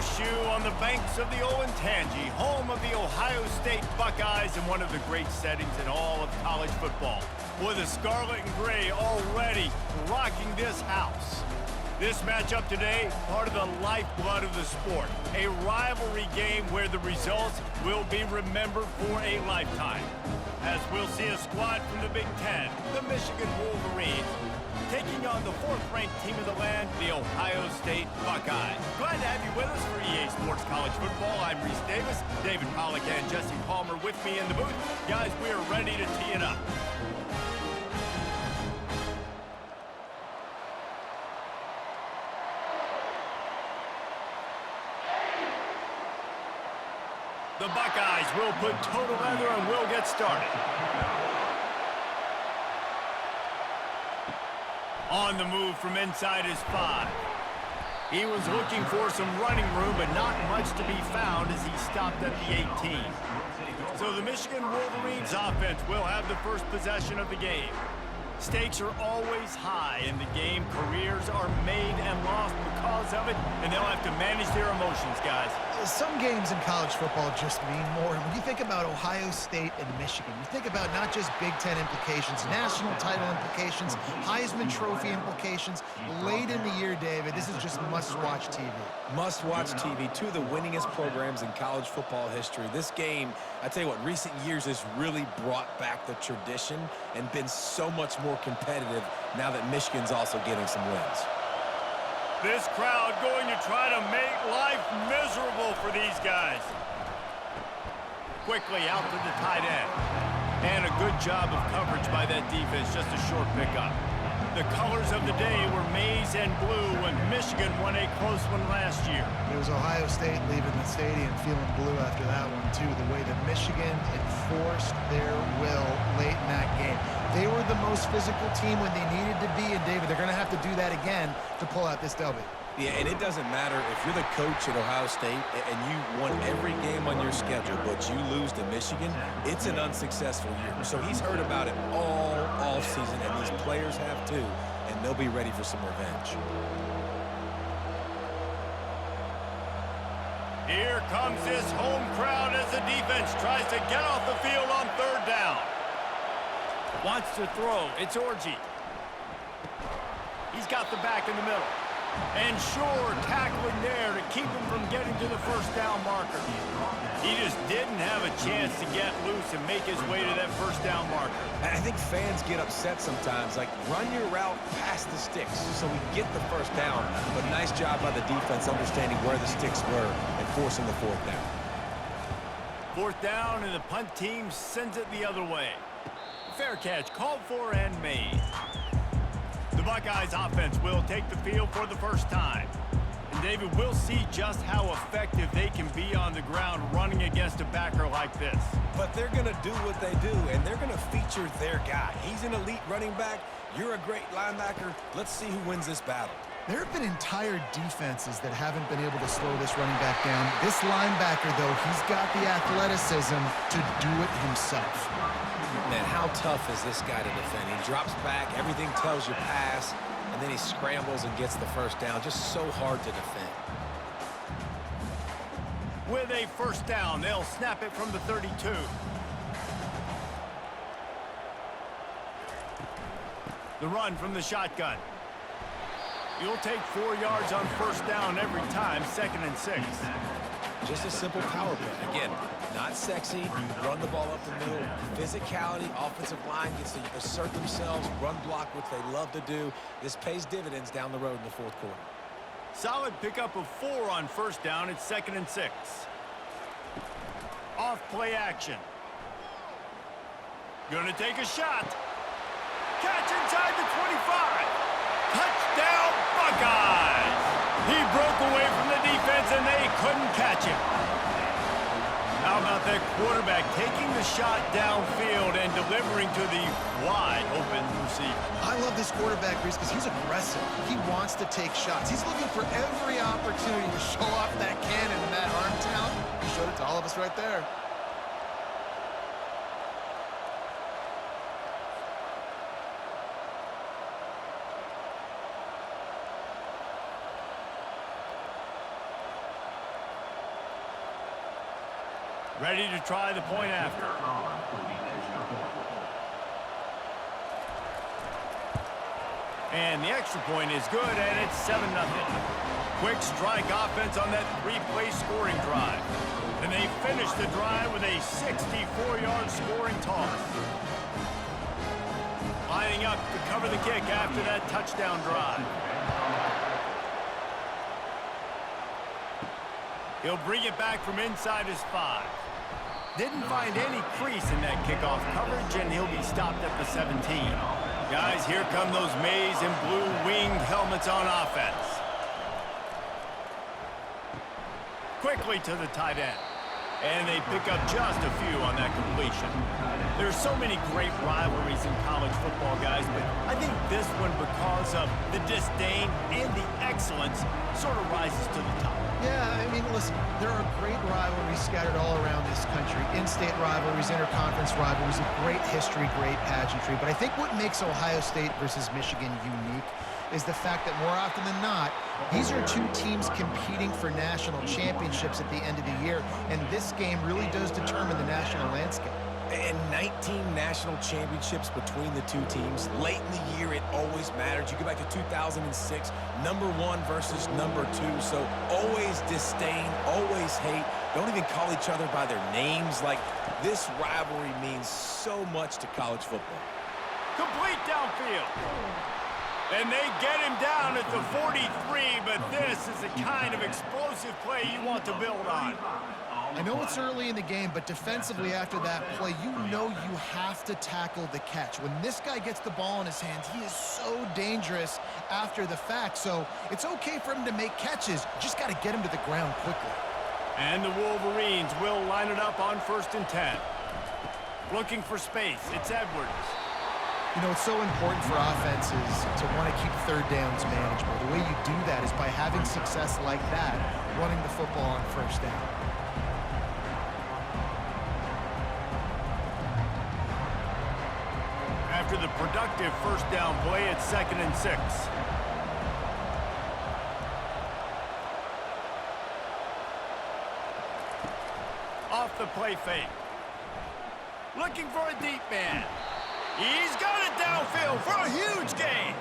horseshoe on the banks of the Olentangy, home of the Ohio State Buckeyes and one of the great settings in all of college football. With the scarlet and gray already rocking this house. This matchup today, part of the lifeblood of the sport. A rivalry game where the results will be remembered for a lifetime. As we'll see a squad from the Big Ten, the Michigan Wolverines, taking on the fourth-ranked team of the land, the Ohio State Buckeyes. Glad to have you with us for EA Sports College Football. I'm Reese Davis, David Pollack and Jesse Palmer with me in the booth. Guys, we are ready to tee it up. The Buckeyes will put total leather and will get started. On the move from inside his 5. He was looking for some running room, but not much to be found as he stopped at the 18. So the Michigan Wolverines offense will have the first possession of the game. Stakes are always high in the game. Careers are made and lost because of it, and they'll have to manage their emotions, guys. Some games in college football just mean more. When you think about Ohio State and Michigan, you think about not just Big Ten implications, national title implications, Heisman Trophy implications. Late in the year, David, this is just must-watch TV. Must-watch TV. Two of the winningest programs in college football history. This game, I tell you what, recent years has really brought back the tradition and been so much more competitive now that Michigan's also getting some wins. This crowd going to try to make life miserable for these guys. Quickly out to the tight end. And a good job of coverage by that defense, just a short pickup. The colors of the day were maize and blue when Michigan won a close one last year. It was Ohio State leaving the stadium feeling blue after that one, too. The way that Michigan enforced their will late in that game. They were the most physical team when they needed to be, and David, they're going to have to do that again to pull out this W. Yeah, and it doesn't matter if you're the coach at Ohio State and you won every game on your schedule, but you lose to Michigan, it's an unsuccessful year. So he's heard about it all offseason, and these players have too, and they'll be ready for some revenge. Here comes this home crowd as the defense tries to get off the field on third down. Wants to throw. It's Orji. He's got the back in the middle. And Shore tackling there to keep him from getting to the first down marker. He just didn't have a chance to get loose and make his way to that first down marker. I think fans get upset sometimes, like run your route past the sticks so we get the first down. But nice job by the defense understanding where the sticks were and forcing the fourth down. Fourth down, and the punt team sends it the other way. Fair catch called for and made. The Buckeyes offense will take the field for the first time. And David, we'll see just how effective they can be on the ground running against a backer like this. But they're going to do what they do, and they're going to feature their guy. He's an elite running back. You're a great linebacker. Let's see who wins this battle. There have been entire defenses that haven't been able to slow this running back down. This linebacker, though, he's got the athleticism to do it himself. Man, how tough is this guy to defend? He drops back, everything tells you pass, and then he scrambles and gets the first down. Just so hard to defend. With a first down, they'll snap it from the 32. The run from the shotgun. You'll take 4 yards on first down every time, 2nd and 6. Just a simple power play. Again, not sexy, run the ball up the middle. Physicality, offensive line gets to assert themselves, run block, which they love to do. This pays dividends down the road in the fourth quarter. Solid pickup of 4 on first down. It's 2nd and 6. Off play action. Gonna take a shot. Catch inside the 25. Touchdown Buckeyes! He broke away from the defense and they couldn't catch him. How about that quarterback taking the shot downfield and delivering to the wide open receiver? I love this quarterback, Reese, because he's aggressive. He wants to take shots. He's looking for every opportunity to show off that cannon and that arm talent. He showed it to all of us right there. Ready to try the point after. And the extra point is good, and it's 7-0. Quick strike offense on that three-play scoring drive. And they finish the drive with a 64-yard scoring toss. Lining up to cover the kick after that touchdown drive. He'll bring it back from inside his 5. Didn't find any crease in that kickoff coverage, and he'll be stopped at the 17. Guys, here come those maize and blue winged helmets on offense. Quickly to the tight end. And they pick up just a few on that completion. There's so many great rivalries in college football, guys, but I think this one, because of the disdain and the excellence, sort of rises to the top. Yeah, I mean, listen, there are great rivalries scattered all around this country. In-state rivalries, interconference rivalries, of great history, great pageantry. But I think what makes Ohio State versus Michigan unique is the fact that more often than not, these are two teams competing for national championships at the end of the year, and this game really does determine the national landscape. And 19 national championships between the two teams. Late in the year, it always mattered. You go back to 2006, #1 versus #2. So always disdain, always hate. Don't even call each other by their names. Like, this rivalry means so much to college football. Complete downfield. And they get him down at the 43, but this is the kind of explosive play you want to build on. I know it's early in the game, but defensively after that play, you know you have to tackle the catch. When this guy gets the ball in his hands, he is so dangerous after the fact. So it's okay for him to make catches. You just got to get him to the ground quickly. And the Wolverines will line it up on 1st and 10. Looking for space. It's Edwards. You know, it's so important for offenses to want to keep third downs manageable. The way you do that is by having success like that, running the football on 1st down. After the productive 1st down play, it's 2nd and 6. Off the play fake. Looking for a deep man. He's got it downfield for a huge gain.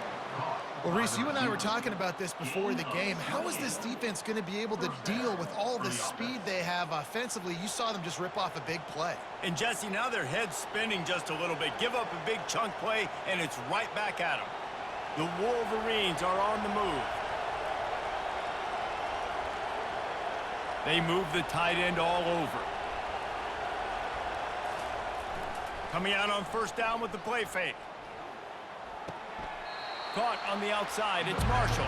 Well, Reese, you and I were talking about this before the game. How is this defense going to be able to deal with all the speed they have offensively? You saw them just rip off a big play. And, Jesse, now their head's spinning just a little bit. Give up a big chunk play, and it's right back at them. The Wolverines are on the move. They move the tight end all over. Coming out on 1st down with the play fake. Caught on the outside, it's Marshall.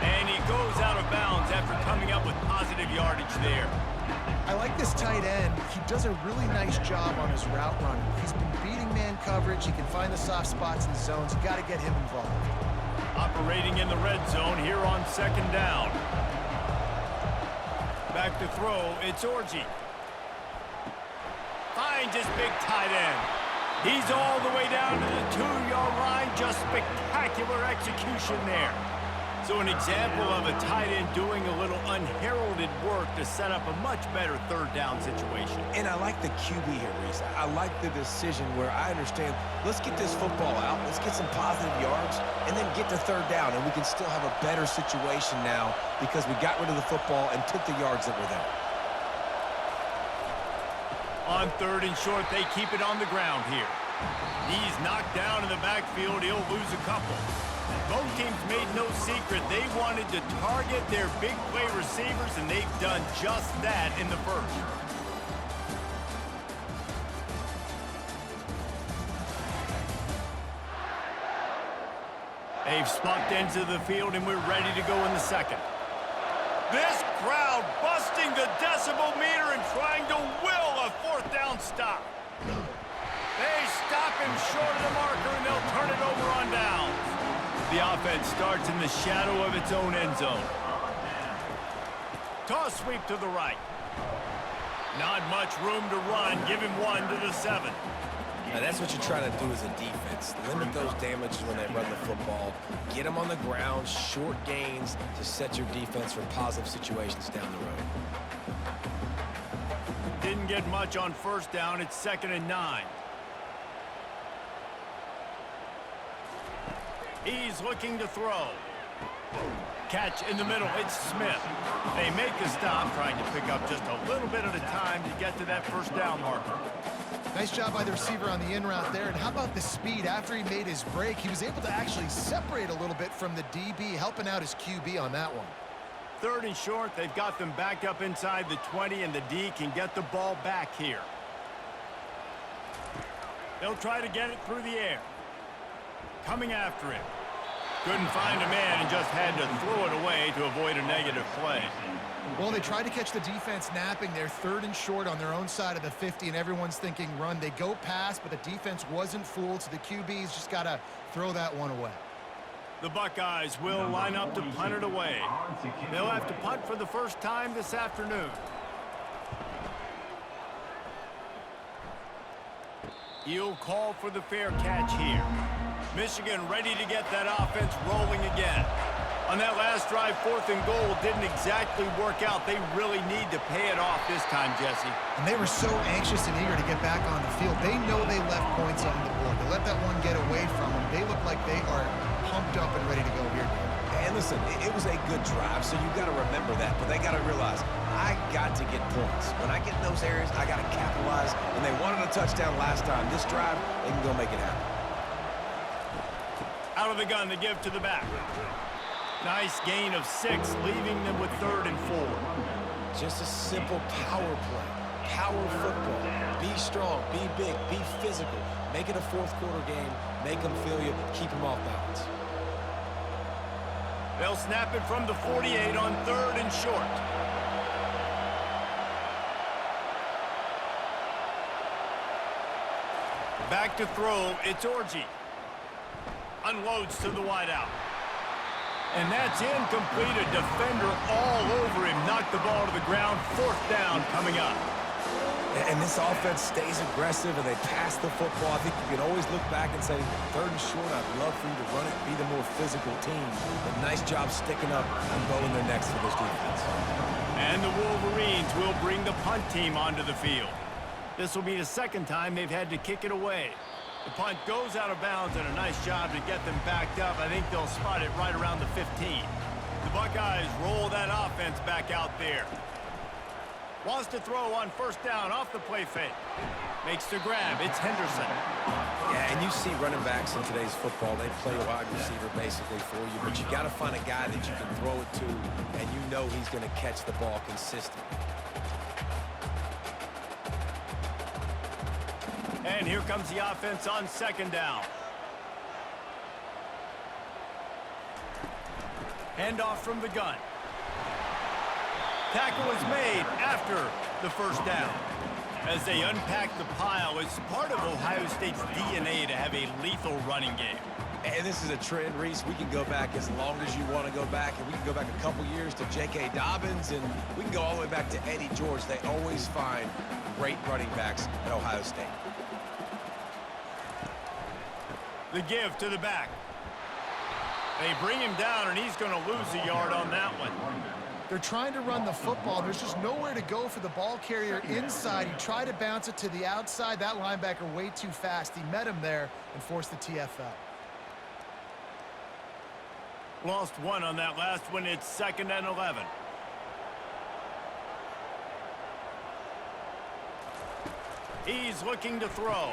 And he goes out of bounds after coming up with positive yardage there. I like this tight end. He does a really nice job on his route running. He's been beating man coverage. He can find the soft spots and zones. You got to get him involved. Operating in the red zone here on 2nd down. Back to throw, it's Orji. Finds his big tight end. He's all the way down to the 2-yard line. Just spectacular execution there. So an example of a tight end doing a little unheralded work to set up a much better 3rd down situation. And I like the QB here, Reese. I like the decision where I understand, let's get this football out, let's get some positive yards, and then get to 3rd down, and we can still have a better situation now because we got rid of the football and took the yards that were there. On 3rd and short, they keep it on the ground here. He's knocked down in the backfield. He'll lose a couple. Both teams made no secret. They wanted to target their big play receivers, and they've done just that in the 1st. They've swapped ends of the field, and we're ready to go in the 2nd. This crowd busting the decibel meter and trying to will a 4th down stop. They stop him short of the marker, and they'll turn it over on downs. The offense starts in the shadow of its own end zone. Toss sweep to the right. Not much room to run. Give him 1 to the 7. Now, that's what you're trying to do as a defense. Limit those damages when they run the football. Get them on the ground, short gains to set your defense for positive situations down the road. Didn't get much on first down. It's 2nd and 9. He's looking to throw. Catch in the middle. It's Smith. They make a stop, trying to pick up just a little bit at a time to get to that first down marker. Nice job by the receiver on the in route there. And how about the speed? After he made his break, he was able to actually separate a little bit from the DB, helping out his QB on that one. 3rd and short. They've got them back up inside the 20, and the D can get the ball back here. They'll try to get it through the air. Coming after him. Couldn't find a man and just had to throw it away to avoid a negative play. Well, they tried to catch the defense napping. They're 3rd and short on their own side of the 50, and everyone's thinking run. They go pass, but the defense wasn't fooled, so the QB's just got to throw that one away. The Buckeyes will line up to punt it away. They'll have to punt for the first time this afternoon. He'll call for the fair catch here. Michigan ready to get that offense rolling again. On that last drive, 4th and goal didn't exactly work out. They really need to pay it off this time, Jesse. And they were so anxious and eager to get back on the field. They know they left points on the board. They let that one get away from them. They look like they are pumped up and ready to go here. And listen, it was a good drive, so you got to remember that. But they got to realize, I got to get points. When I get in those areas, I got to capitalize. And they wanted a touchdown last time. This drive, they can go make it happen. Out of the gun to give to the back. Nice gain of 6, leaving them with 3rd and 4. Just a simple power play. Power football. Be strong, be big, be physical. Make it a 4th quarter game. Make them feel you. Keep them off balance. They'll snap it from the 48 on 3rd and short. Back to throw. It's Orji. Unloads to the wideout. And that's incomplete. A defender all over him. Knocked the ball to the ground. 4th down coming up. And this offense stays aggressive and they pass the football. I think you can always look back and say, 3rd and short, I'd love for you to run it, be the more physical team. But nice job sticking up and bowing their necks for this defense. And the Wolverines will bring the punt team onto the field. This will be the 2nd time they've had to kick it away. The punt goes out of bounds, and a nice job to get them backed up. I think they'll spot it right around the 15. The Buckeyes roll that offense back out there. Wants to throw on 1st down off the play fake. Makes the grab. It's Henderson. Yeah, and you see running backs in today's football, they play wide receiver basically for you, but you got to find a guy that you can throw it to, and you know he's going to catch the ball consistently. And here comes the offense on 2nd down. Handoff from the gun. Tackle is made after the 1st down. As they unpack the pile, it's part of Ohio State's DNA to have a lethal running game. And this is a trend, Reese. We can go back as long as you want to go back, and we can go back a couple years to J.K. Dobbins, and we can go all the way back to Eddie George. They always find great running backs at Ohio State. The give to the back. They bring him down, and he's going to lose a yard on that one. They're trying to run the football. There's just nowhere to go for the ball carrier inside. He tried to bounce it to the outside. That linebacker way too fast. He met him there and forced the TFL. Lost 1 on that last one. It's 2nd and 11. He's looking to throw.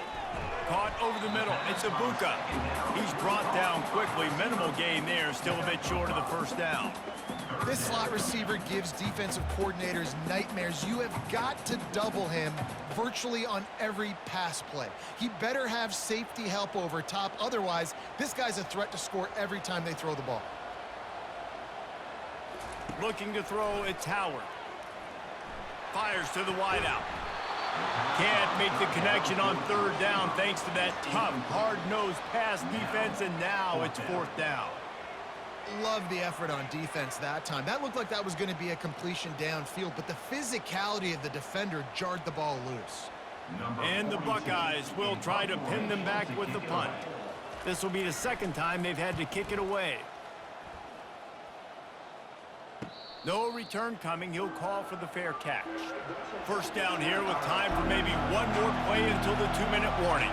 Caught over the middle. It's Ibuka. He's brought down quickly. Minimal gain there. Still a bit short of the 1st down. This slot receiver gives defensive coordinators nightmares. You have got to double him virtually on every pass play. He better have safety help over top. Otherwise, this guy's a threat to score every time they throw the ball. Looking to throw. It's Howard. Fires to the wideout. Can't make the connection on 3rd down thanks to that tough, hard-nosed pass defense, and now it's 4th down. Love the effort on defense that time. That looked like that was going to be a completion downfield, but the physicality of the defender jarred the ball loose. And the Buckeyes will try to pin them back with the punt. This will be the 2nd time they've had to kick it away. No return coming. He'll call for the fair catch. First down here with time for maybe one more play until the 2-minute warning.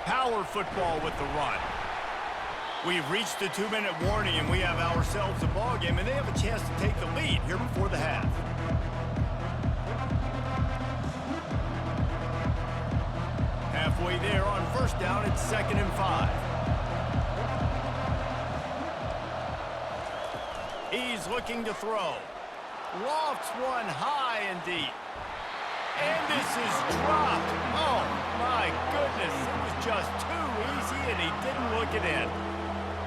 Power football with the run. We've reached the 2-minute warning, and we have ourselves a ball game, and they have a chance to take the lead here before the half. Halfway there on first down, it's 2nd and 5. He's looking to throw. Lofts one high and deep. And this is dropped. Oh, my goodness. It was just too easy, and he didn't look it in.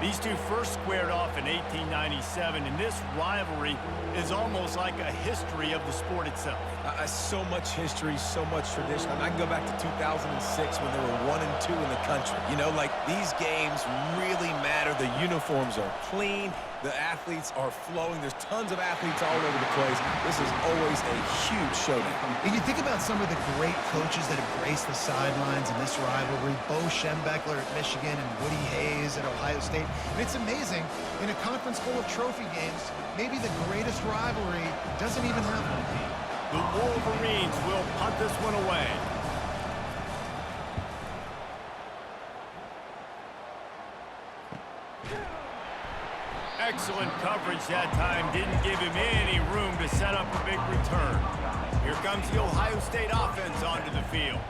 These two first squared off in 1897, and this rivalry is almost like a history of the sport itself. So much history, so much tradition. I mean, I can go back to 2006 when they were 1 and 2 in the country. You know, like, these games really matter. The uniforms are clean. The athletes are flowing. There's tons of athletes all over the place. This is always a huge showdown. And you think about some of the great coaches that have graced the sidelines in this rivalry. Bo Schembechler at Michigan and Woody Hayes at Ohio State. And it's amazing, in a conference full of trophy games, maybe the greatest rivalry doesn't even have one. The Wolverines will punt this one away. Excellent coverage that time. Didn't give him any room to set up a big return. Here comes the Ohio State offense onto the field.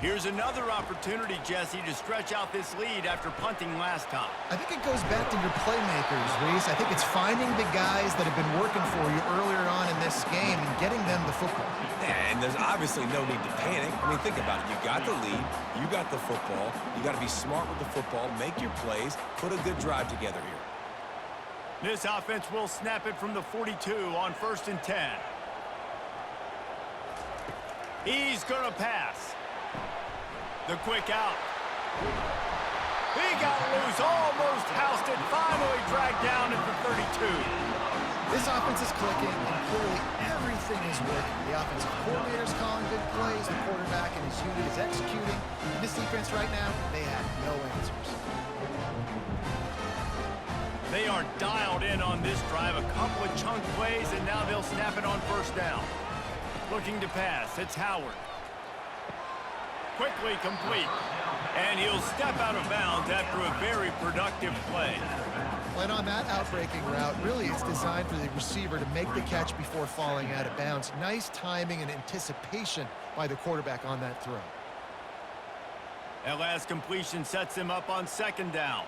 Here's another opportunity, Jesse, to stretch out this lead after punting last time. I think it goes back to your playmakers, Reese. I think it's finding the guys that have been working for you earlier on in this game and getting them the football. Yeah, and there's obviously no need to panic. I mean, think about it. You got the lead. You got the football. You got to be smart with the football, make your plays, put a good drive together here. This offense will snap it from the 42 on 1st and 10. He's going to pass. The quick out. He got loose, almost housed it, finally dragged down at the 32. This offense is clicking, and clearly everything is working. The offensive coordinator's calling good plays, the quarterback and his unit is executing. And this defense right now, they have no answers. They are dialed in on this drive, a couple of chunk plays, and now they'll snap it on 1st down. Looking to pass, it's Howard. Quickly complete, and he'll step out of bounds after a very productive play. And on that outbreaking route, really it's designed for the receiver to make the catch before falling out of bounds. Nice timing and anticipation by the quarterback on that throw. That last completion sets him up on 2nd down.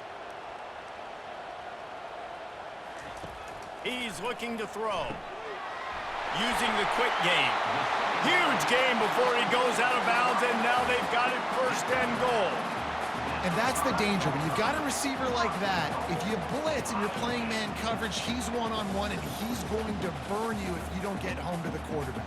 He's looking to throw. Using the quick game. Huge game before he goes out of bounds, and now they've got it 1st and goal. And that's the danger. When you've got a receiver like that, if you blitz and you're playing man coverage, he's one-on-one, and he's going to burn you if you don't get home to the quarterback.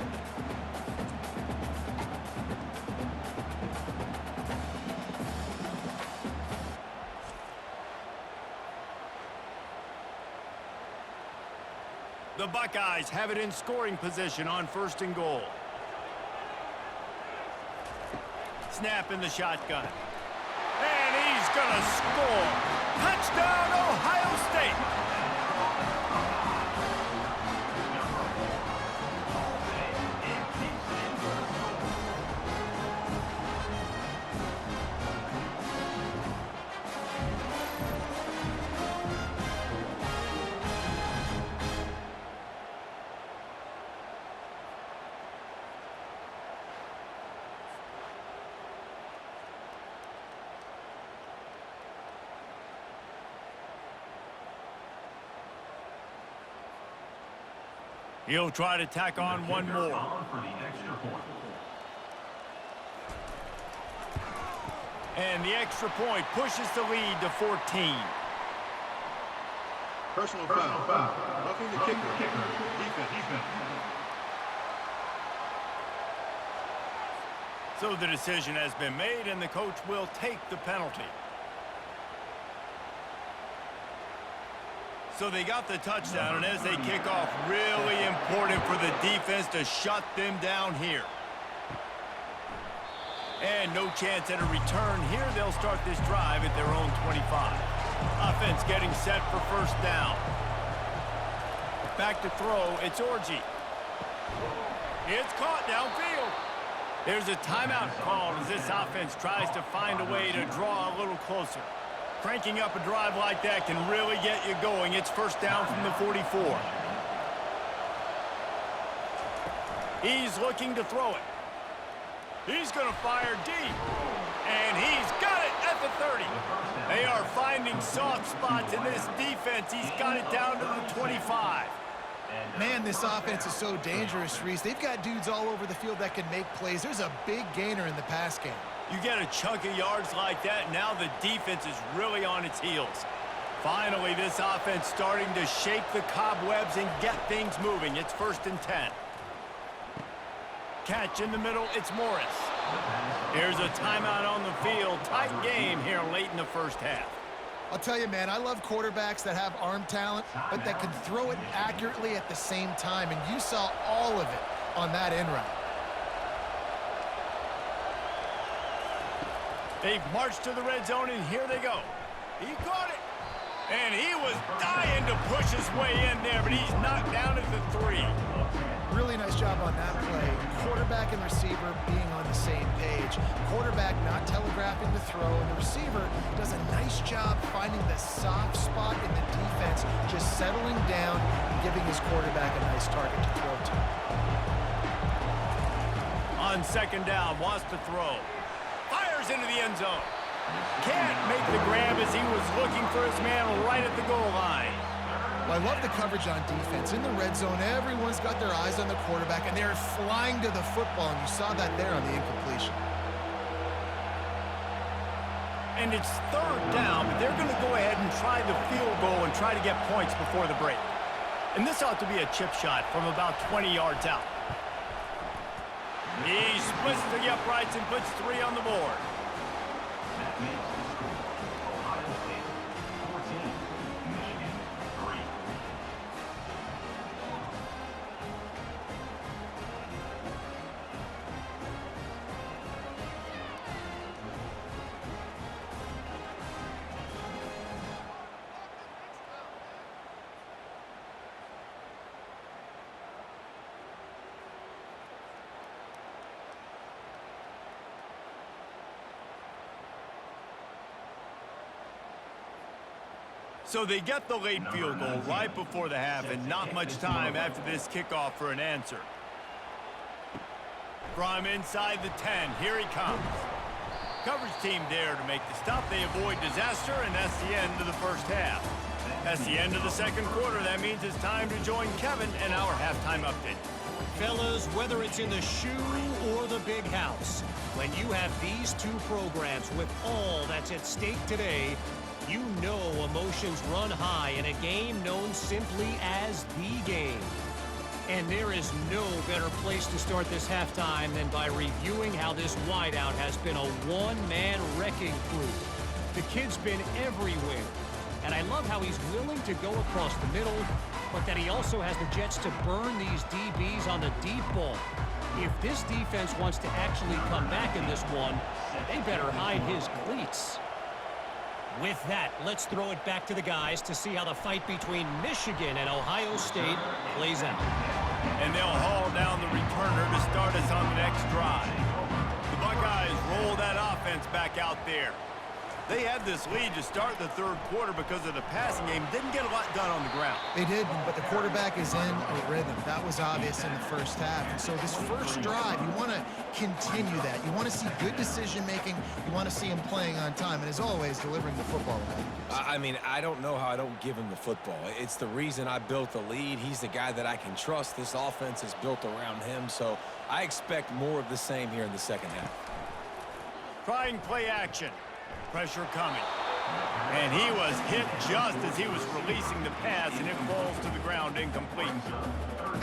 The Buckeyes have it in scoring position on 1st and goal. Snap in the shotgun. And he's going to score. Touchdown, Ohio State. He'll try to tack on one more. And the extra point pushes the lead to 14. Personal foul. Roughing the kicker. Defense. So the decision has been made, and the coach will take the penalty. So they got the touchdown, and as they kick off, really important for the defense to shut them down here. And no chance at a return here. They'll start this drive at their own 25. Offense getting set for 1st down. Back to throw, it's Orji. It's caught downfield. There's a timeout called as this offense tries to find a way to draw a little closer. Cranking up a drive like that can really get you going. It's first down from the 44. He's looking to throw it. He's going to fire deep. And he's got it at the 30. They are finding soft spots in this defense. He's got it down to the 25. Man, this offense is so dangerous, Reese. They've got dudes all over the field that can make plays. There's a big gainer in the pass game. You get a chunk of yards like that, now the defense is really on its heels. Finally, this offense starting to shake the cobwebs and get things moving. It's first and 10. Catch in the middle, it's Morris. Here's a timeout on the field. Tight game here late in the first half. I'll tell you, man, I love quarterbacks that have arm talent, but that can throw it accurately at the same time, and you saw all of it on that in route. They've marched to the red zone, and here they go. He caught it. And he was dying to push his way in there, but he's knocked down at the 3. Really nice job on that play. Quarterback and receiver being on the same page. Quarterback not telegraphing the throw, and the receiver does a nice job finding the soft spot in the defense, just settling down and giving his quarterback a nice target to throw to. On second down, wants to throw. Fires into the end zone. Can't make the grab as he was looking for his man right at the goal line. Well, I love the coverage on defense. In the red zone, everyone's got their eyes on the quarterback, and they're flying to the football, and you saw that there on the incompletion. And it's third down, but they're going to go ahead and try the field goal and try to get points before the break. And this ought to be a chip shot from about 20 yards out. He splits the uprights and puts 3 on the board. Ohio State 14, Michigan 3. So they get the late field goal right before the half, and not much time after this kickoff for an answer. From inside the 10, here he comes. Coverage team there to make the stop. They avoid disaster, and that's the end of the first half. That's the end of the second quarter. That means it's time to join Kevin and our halftime update. Fellas, whether it's in the shoe or the big house, when you have these two programs with all that's at stake today, you know emotions run high in a game known simply as the game. And there is no better place to start this halftime than by reviewing how this wideout has been a one-man wrecking crew. The kid's been everywhere, and I love how he's willing to go across the middle, but that he also has the jets to burn these DBs on the deep ball. If this defense wants to actually come back in this one, they better hide his cleats. With that, let's throw it back to the guys to see how the fight between Michigan and Ohio State plays out. And they'll haul down the returner to start us on the next drive. The Buckeyes roll that offense back out there. They had this lead to start the third quarter because of the passing game. Didn't get a lot done on the ground. They did, but the quarterback is in a rhythm. That was obvious in the first half. And so this first drive, you want to continue that. You want to see good decision-making. You want to see him playing on time. And as always, delivering the football. I mean, I don't know how I don't give him the football. It's the reason I built the lead. He's the guy that I can trust. This offense is built around him. So I expect more of the same here in the second half. Trying play action. Pressure coming. And he was hit just as he was releasing the pass, and it falls to the ground incomplete.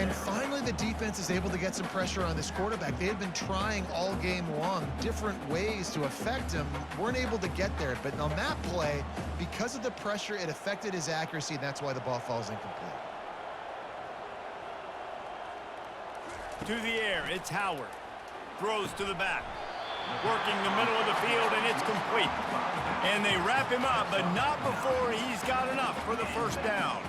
And finally, the defense is able to get some pressure on this quarterback. They had been trying all game long different ways to affect him. Weren't able to get there. But on that play, because of the pressure, it affected his accuracy, and that's why the ball falls incomplete. To the air, it's Howard. Throws to the back. Working the middle of the field, and it's complete. And they wrap him up, but not before he's got enough for the first down.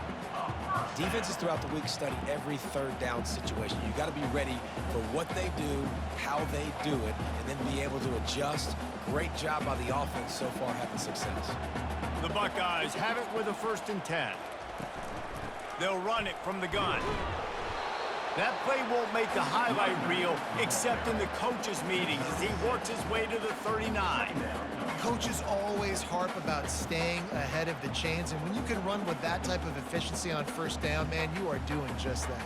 Defenses throughout the week study every third down situation. You got to be ready for what they do, how they do it, and then be able to adjust. Great job by the offense so far having success. The Buckeyes have it with a 1st and 10. They'll run it from the gun. That play won't make the highlight reel except in the coaches' meetings as he works his way to the 39. Coaches always harp about staying ahead of the chains, and when you can run with that type of efficiency on 1st down, man, you are doing just that.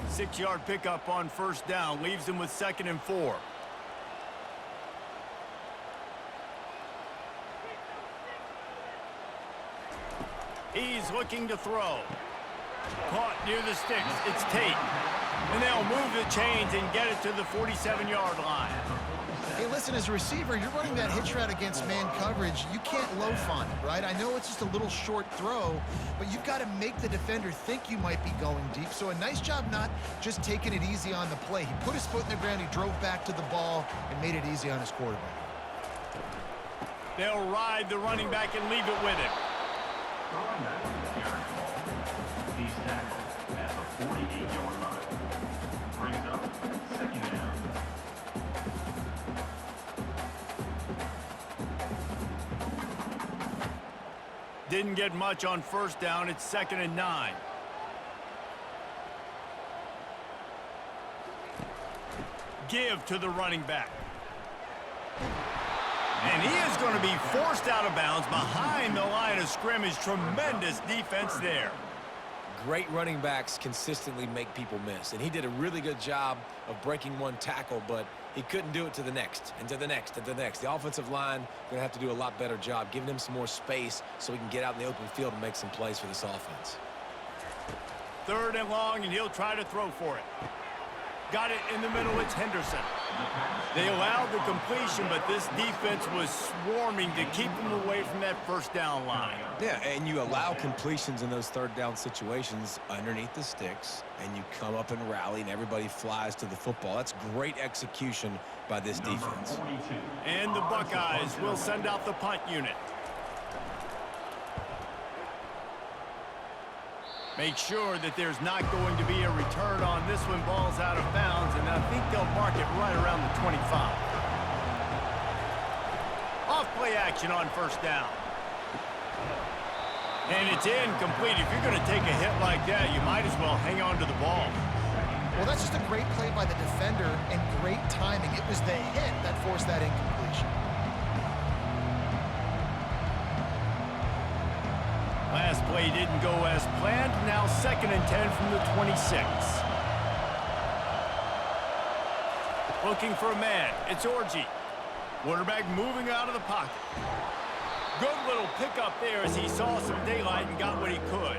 6-yard pickup on 1st down leaves him with 2nd and 4. He's looking to throw. Caught near the sticks. It's Tate. And they'll move the chains and get it to the 47-yard line. Hey, listen, as a receiver, you're running that hitch route against man coverage. You can't loaf on it, right? I know it's just a little short throw, but you've got to make the defender think you might be going deep. So a nice job not just taking it easy on the play. He put his foot in the ground, he drove back to the ball, and made it easy on his quarterback. They'll ride the running back and leave it with him. He's tackled at the 48-yard line. Brings up 2nd down. Didn't get much on 1st down. It's 2nd and 9. Give to the running back. And he is going to be forced out of bounds behind the line of scrimmage. Tremendous defense there. Great running backs consistently make people miss, and he did a really good job of breaking one tackle, but he couldn't do it to the next, and to the next, and to the next. The offensive line going to have to do a lot better job giving him some more space so he can get out in the open field and make some plays for this offense. 3rd and long, and he'll try to throw for it. Got it in the middle. It's Henderson. They allowed the completion, but this defense was swarming to keep him away from that 1st down line. Yeah, and you allow completions in those 3rd down situations underneath the sticks, and you come up and rally, and everybody flies to the football. That's great execution by this defense. And the Buckeyes will send out the punt unit. Make sure that there's not going to be a return on this one. Ball's out of bounds, and I think they'll mark it right around the 25. Off play action on 1st down. And it's incomplete. If you're going to take a hit like that, you might as well hang on to the ball. Well, that's just a great play by the defender and great timing. It was the hit that forced that incompletion. Last play didn't go as planned. Now 2nd and 10 from the 26. Looking for a man. It's Orji. Quarterback moving out of the pocket. Good little pickup there as he saw some daylight and got what he could.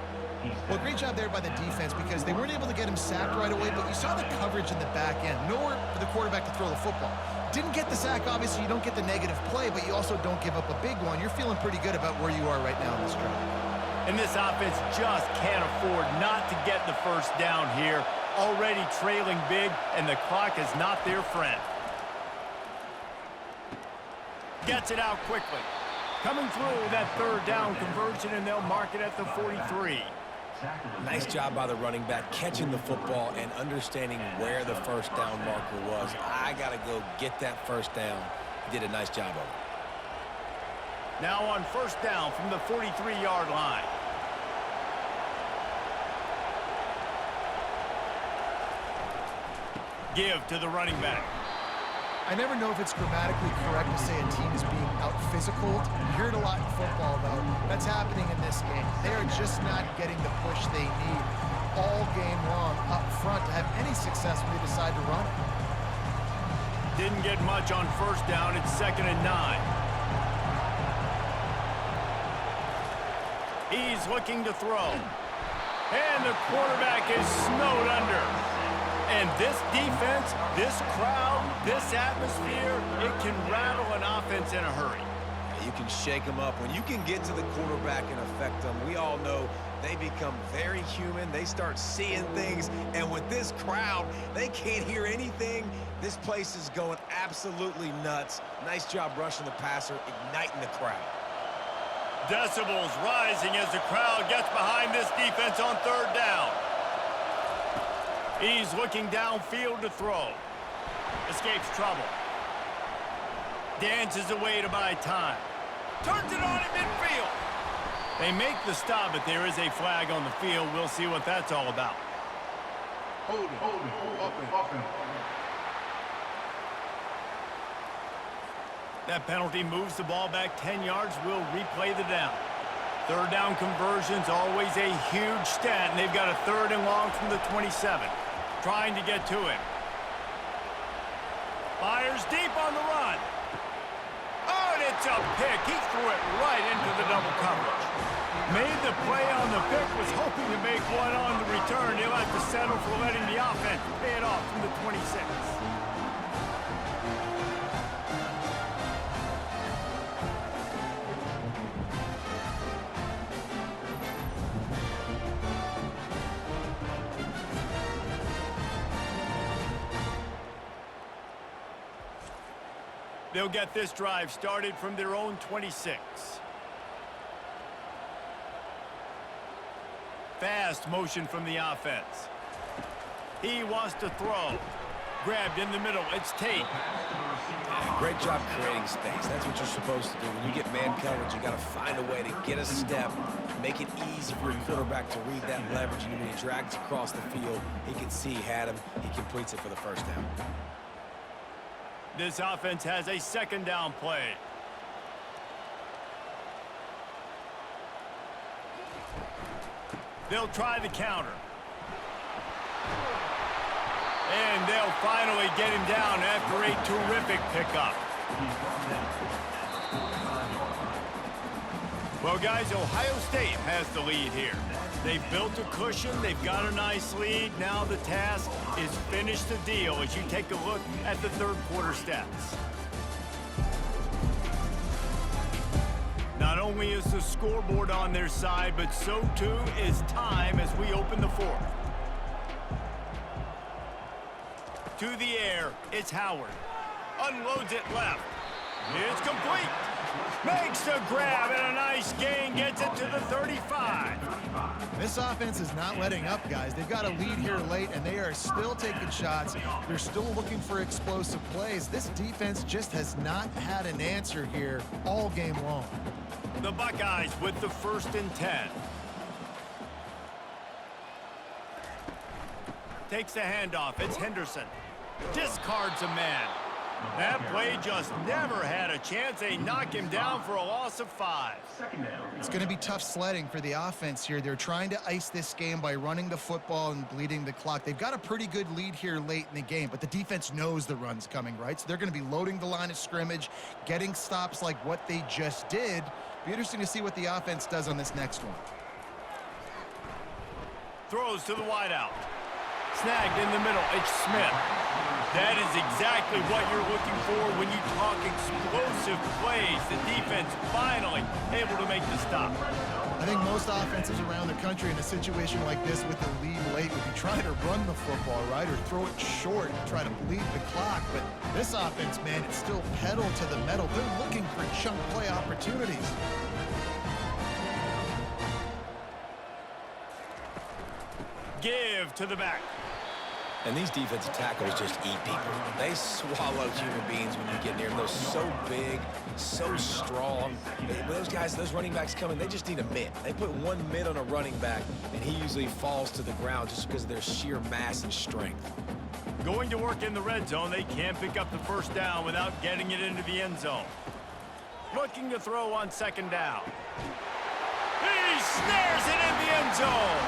Well, great job there by the defense because they weren't able to get him sacked right away, but you saw the coverage in the back end. Nowhere for the quarterback to throw the football. Didn't get the sack, obviously. You don't get the negative play, but you also don't give up a big one. You're feeling pretty good about where you are right now in this drive. And this offense just can't afford not to get the 1st down here. Already trailing big, and the clock is not their friend. Gets it out quickly. Coming through that 3rd down conversion, and they'll mark it at the 43. Nice job by the running back catching the football and understanding where the 1st down marker was. I got to go get that 1st down. He did a nice job of it. Now on 1st down from the 43-yard line. Give to the running back. I never know if it's grammatically correct to say a team is being out-physicaled. You hear it a lot in football, though. That's happening in this game. They are just not getting the push they need all game long up front to have any success when they decide to run it. Didn't get much on 1st down. It's 2nd and 9. He's looking to throw. And the quarterback is snowed under. And this defense, this crowd, this atmosphere, it can rattle an offense in a hurry. You can shake them up. When you can get to the quarterback and affect them, we all know they become very human. They start seeing things. And with this crowd, they can't hear anything. This place is going absolutely nuts. Nice job rushing the passer, igniting the crowd. decibels rising as the crowd gets behind this defense on third down. He's looking downfield to throw. Escapes trouble. Dances away to buy time. Turns it on in midfield. They make the stop, but there is a flag on the field. We'll see what that's all about. Hold it. That penalty moves the ball back 10 yards. We'll replay the down. Third down conversion's always a huge stat, and they've got a 3rd and long from the 27. Trying to get to him. Fires deep on the run. Oh, and it's a pick. He threw it right into the double coverage. Made the play on the pick, was hoping to make one on the return. He'll have to settle for letting the offense pay it off from the 26. They'll get this drive started from their own 26. Fast motion from the offense. He wants to throw. Grabbed in the middle. It's Tate. Great job creating space. That's what you're supposed to do. When you get man coverage, you got to find a way to get a step, make it easy for your quarterback to read that leverage, and when he drags across the field, he can see he had him. He completes it for the first down. This offense has a 2nd down play. They'll try the counter. And they'll finally get him down after a terrific pickup. Well, guys, Ohio State has the lead here. They've built a cushion. They've got a nice lead. Now the task is finish the deal as you take a look at the 3rd quarter stats. Not only is the scoreboard on their side, but so too is time as we open the 4th. To the air, it's Howard. Unloads it left. It's complete. Makes the grab and a nice gain. Gets it to the 35. This offense is not letting up, guys. They've got a lead here late, and they are still taking shots. They're still looking for explosive plays. This defense just has not had an answer here all game long. The Buckeyes with the 1st and 10. Takes the handoff. It's Henderson. Discards a man. That play just never had a chance. They knock him down for a loss of 5. It's going to be tough sledding for the offense here. They're trying to ice this game by running the football and bleeding the clock. They've got a pretty good lead here late in the game, but the defense knows the run's coming, right? So they're going to be loading the line of scrimmage, getting stops like what they just did. Be interesting to see what the offense does on this next one. Throws to the wideout. Snagged in the middle. It's Smith. That is exactly what you're looking for when you talk explosive plays. The defense finally able to make the stop. I think most offenses around the country in a situation like this with the lead late would be trying to run the football, right, or throw it short and try to bleed the clock. But this offense, man, it's still pedal to the metal. They're looking for chunk play opportunities. Give to the back. And these defensive tackles just eat people. They swallow human beings when you get near them. They're so big, so strong. When those guys, those running backs come in, they just need a mitt. They put one mitt on a running back, and he usually falls to the ground just because of their sheer mass and strength. Going to work in the red zone. They can't pick up the 1st down without getting it into the end zone. Looking to throw on 2nd down. He snares it in the end zone.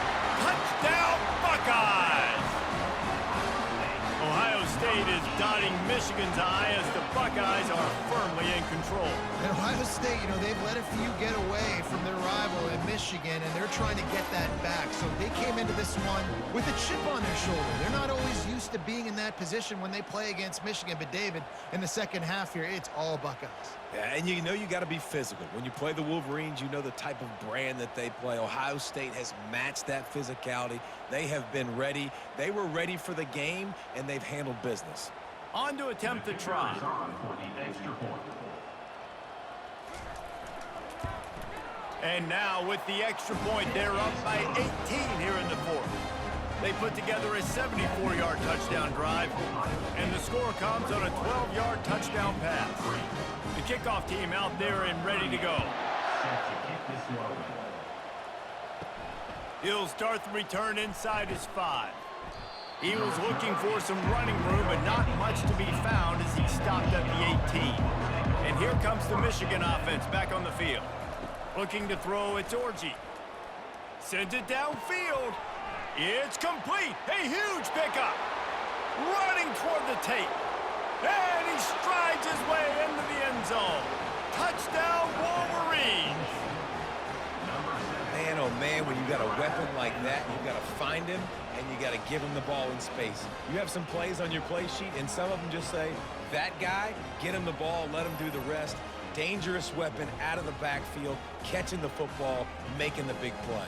Touchdown, Buckeyes! Ohio State is dotting Michigan's eye as the Buckeyes are firmly in control. And Ohio State, you know, they've let a few get away from their rival in Michigan, and they're trying to get that back. So they came into this one with a chip on their shoulder. They're not always used to being in that position when they play against Michigan. But, David, in the second half here, it's all Buckeyes. Yeah, and you know you got to be physical. When you play the Wolverines, you know the type of brand that they play. Ohio State has matched that physicality. They have been ready. They were ready for the game, and they've handled business. On to attempt the try. And now with the extra point, they're up by 18 here in the fourth. They put together a 74-yard touchdown drive, and the score comes on a 12-yard touchdown pass. The kickoff team out there and ready to go. He'll start the return inside his 5. He was looking for some running room, but not much to be found as he stopped at the 18. And here comes the Michigan offense back on the field. Looking to throw, it's Orji. Sends it downfield. It's complete. A huge pickup. Running toward the tape. And he strides his way into the end zone. Touchdown, Wolverines. Man, oh man, when you got a weapon like that, you got to find him and you got to give him the ball in space. You have some plays on your play sheet, and some of them just say, that guy, get him the ball, let him do the rest. Dangerous weapon out of the backfield, catching the football, making the big play.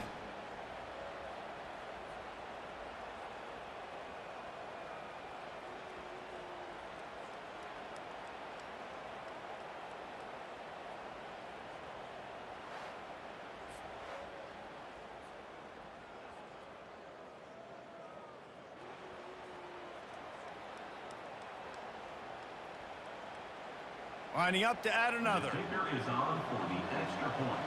Lining up to add another. Kicker is on for the extra point.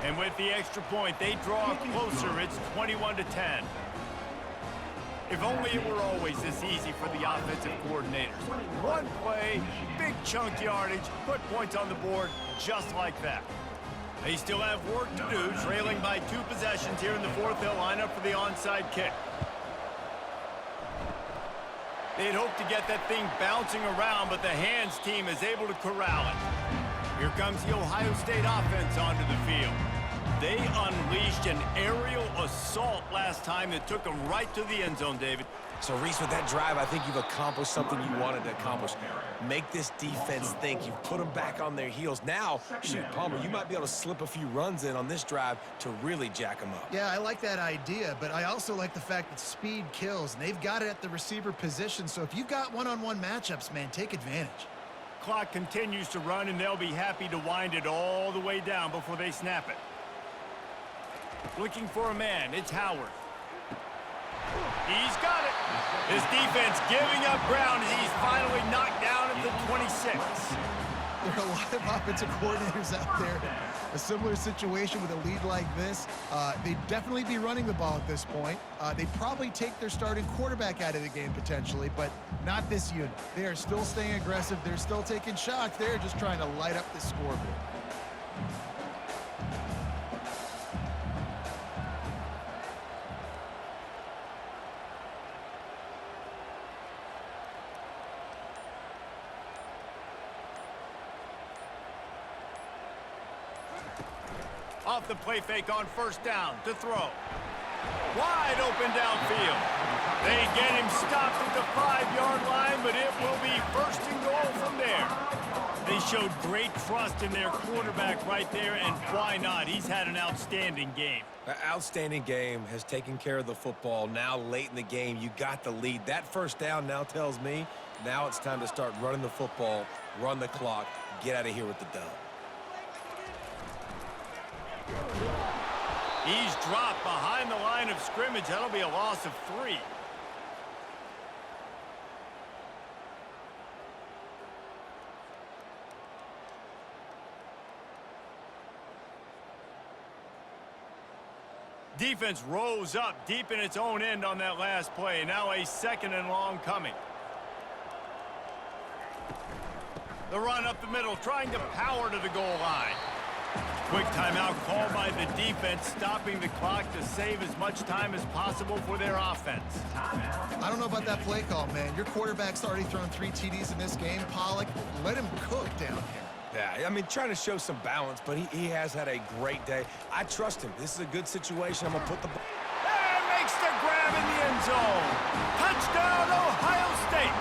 And with the extra point, they draw closer. It's 21-10. If only it were always this easy for the offensive coordinators. One play, big chunk yardage, put points on the board just like that. They still have work to do, trailing by 2 possessions here in the fourth. They'll line up for the onside kick. They'd hope to get that thing bouncing around, but the hands team is able to corral it. Here comes the Ohio State offense onto the field. They unleashed an aerial assault last time that took them right to the end zone, David. So, Reese, with that drive, I think you've accomplished something you wanted to accomplish. Make this defense think. You've put them back on their heels. Now, shoot, Palmer, you might be able to slip a few runs in on this drive to really jack them up. Yeah, I like that idea, but I also like the fact that speed kills, and they've got it at the receiver position. So if you've got one-on-one matchups, man, take advantage. Clock continues to run, and they'll be happy to wind it all the way down before they snap it. Looking for a man, it's Howard. He's got it. His defense giving up ground as he's finally knocked down at the 26. There are a lot of offensive coordinators out there. A similar situation with a lead like this. They'd definitely be running the ball at this point. They'd probably take their starting quarterback out of the game potentially, but not this unit. They are still staying aggressive. They're still taking shots. They're just trying to light up the scoreboard. Off the play fake on first down to throw. Wide open downfield. They get him stopped at the 5-yard line, but it will be first and goal from there. They showed great trust in their quarterback right there, and why not? He's had an outstanding game. An outstanding game, has taken care of the football. Now late in the game, you got the lead. That first down now tells me now it's time to start running the football, run the clock, get out of here with the dub. He's dropped behind the line of scrimmage. That'll be a loss of 3. Defense rose up deep in its own end on that last play. Now a 2nd and long coming. The run up the middle, trying to power to the goal line. Quick timeout called by the defense, stopping the clock to save as much time as possible for their offense. I don't know about that play call, man. Your quarterback's already thrown 3 TDs in this game. Pollock, let him cook down here. Yeah, I mean, trying to show some balance, but he has had a great day. I trust him. This is a good situation. I'm going to put the ball. And makes the grab in the end zone. Touchdown, Ohio State.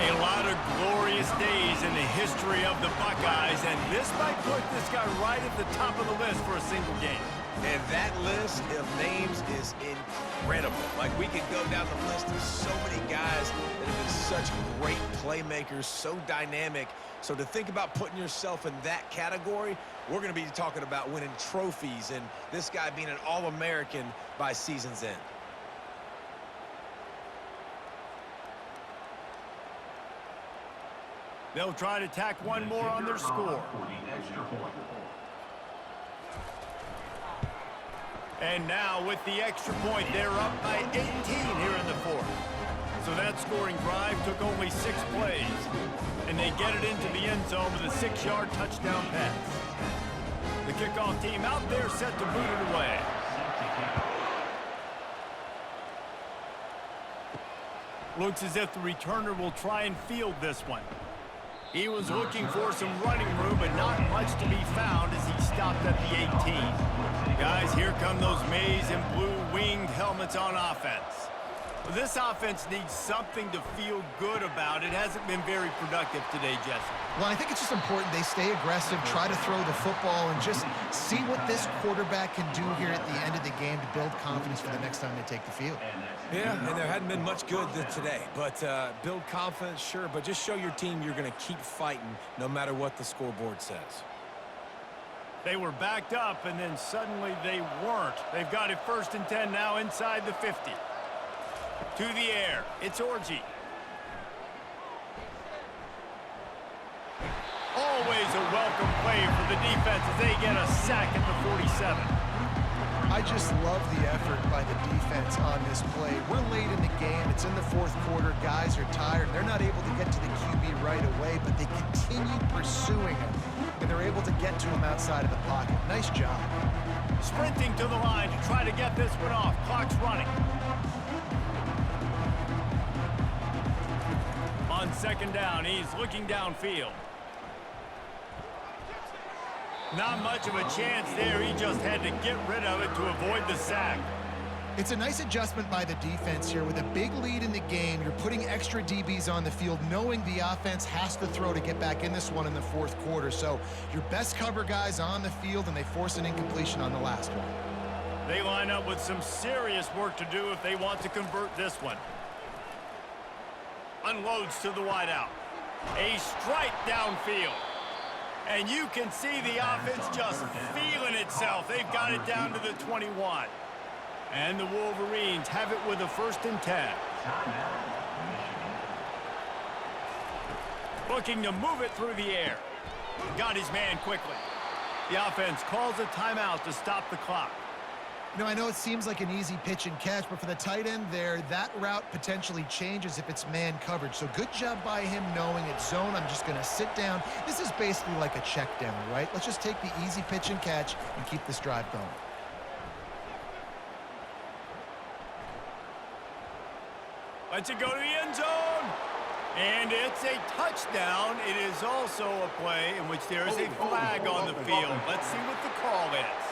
A lot of glorious days in the history of the Buckeyes, and this might put this guy right at the top of the list for a single game. And that list of names is incredible. Like, we could go down the list of so many guys that have been such great playmakers, so dynamic. So to think about putting yourself in that category, we're going to be talking about winning trophies and this guy being an All-American by season's end. They'll try to tack one more on their score. And now with the extra point, they're up by 18 here in the fourth. So that scoring drive took only 6 plays. And they get it into the end zone with a 6-yard touchdown pass. The kickoff team out there set to boot it away. Looks as if the returner will try and field this one. He was looking for some running room, but not much to be found as he stopped at the 18. Guys, here come those maize and blue winged helmets on offense. This offense needs something to feel good about. It hasn't been very productive today, Jesse. Well, I think it's just important they stay aggressive, try to throw the football, and just see what this quarterback can do here at the end of the game to build confidence for the next time they take the field. Yeah, and there hadn't been much good today. But build confidence, sure, but just show your team you're going to keep fighting no matter what the scoreboard says. They were backed up, and then suddenly they weren't. They've got it 1st and 10 now inside the 50. To the air, it's Orji. Always a welcome play for the defense as they get a sack at the 47. I just love the effort by the defense on this play. We're late in the game. It's in the fourth quarter. Guys are tired. They're not able to get to the QB right away, but they continue pursuing him, and they're able to get to him outside of the pocket. Nice job. Sprinting to the line to try to get this one off. Clock's running. On 2nd down, he's looking downfield. Not much of a chance there. He just had to get rid of it to avoid the sack. It's a nice adjustment by the defense here. With a big lead in the game, you're putting extra DBs on the field, knowing the offense has to throw to get back in this one in the fourth quarter. So your best cover guys on the field, and they force an incompletion on the last one. They line up with some serious work to do if they want to convert this one. Unloads to the wideout. A strike downfield. And you can see the offense just feeling itself. They've got it down to the 21. And the Wolverines have it with a 1st and 10. Looking to move it through the air. Got his man quickly. The offense calls a timeout to stop the clock. You know, I know it seems like an easy pitch and catch, but for the tight end there, that route potentially changes if it's man coverage. So good job by him knowing it's zone. I'm just going to sit down. This is basically like a check down, right? Let's just take the easy pitch and catch and keep this drive going. Lets it go to the end zone. And it's a touchdown. It is also a play in which there is a flag on the field. Let's see what the call is.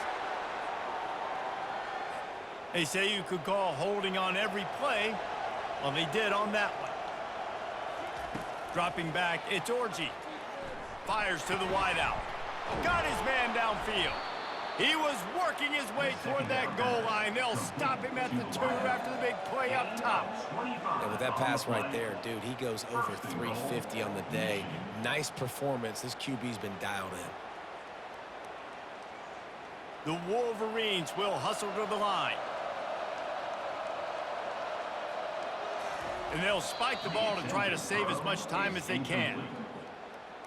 They say you could call holding on every play. Well, they did on that one. Dropping back, it's Orji. Fires to the wideout. Got his man downfield. He was working his way toward that goal line. They'll stop him at the 2 after the big play up top. And with that pass right there, dude, he goes over 350 on the day. Nice performance. This QB's been dialed in. The Wolverines will hustle to the line. And they'll spike the ball to try to save as much time as they can.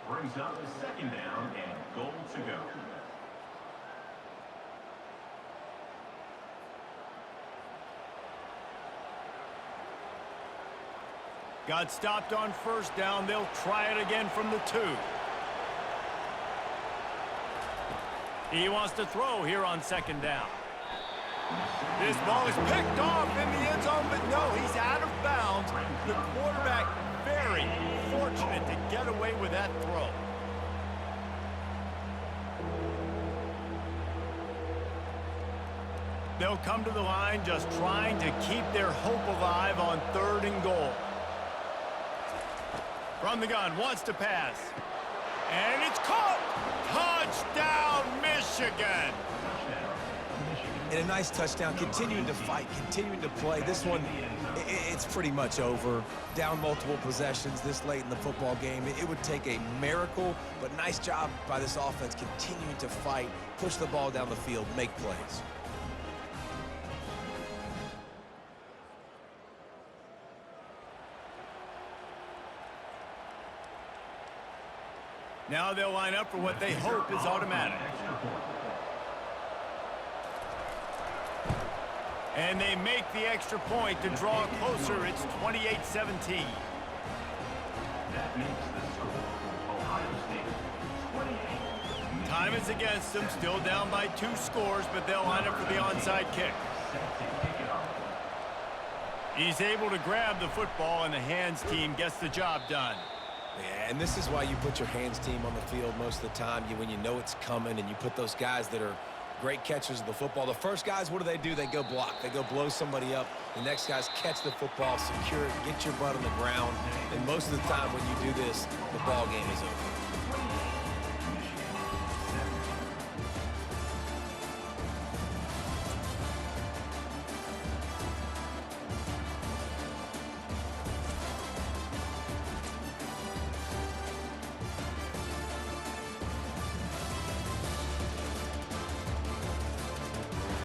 Brings up the 2nd down and goal to go. Got stopped on 1st down. They'll try it again from the 2. He wants to throw here on 2nd down. This ball is picked off in the end zone, but no, he's out of bounds. The quarterback very fortunate to get away with that throw. They'll come to the line just trying to keep their hope alive on 3rd and goal. From the gun, wants to pass. And it's caught! Touchdown, Michigan! And a nice touchdown, continuing to fight, continuing to play. This one, it's pretty much over. Down multiple possessions this late in the football game. It would take a miracle, but nice job by this offense continuing to fight, push the ball down the field, make plays. Now they'll line up for what they hope is automatic. And they make the extra point to draw closer. It's 28-17. That makes the score for Ohio State 28. Time is against them, still down by 2 scores, but they'll line up for the onside kick. Set to kick it off. He's able to grab the football, and the hands team gets the job done. Yeah, and this is why you put your hands team on the field most of the time. When you know it's coming, and you put those guys that are great catchers of the football. The first guys, what do? They go block. They go blow somebody up. The next guys catch the football, secure it, get your butt on the ground. And most of the time when you do this, the ball game is over.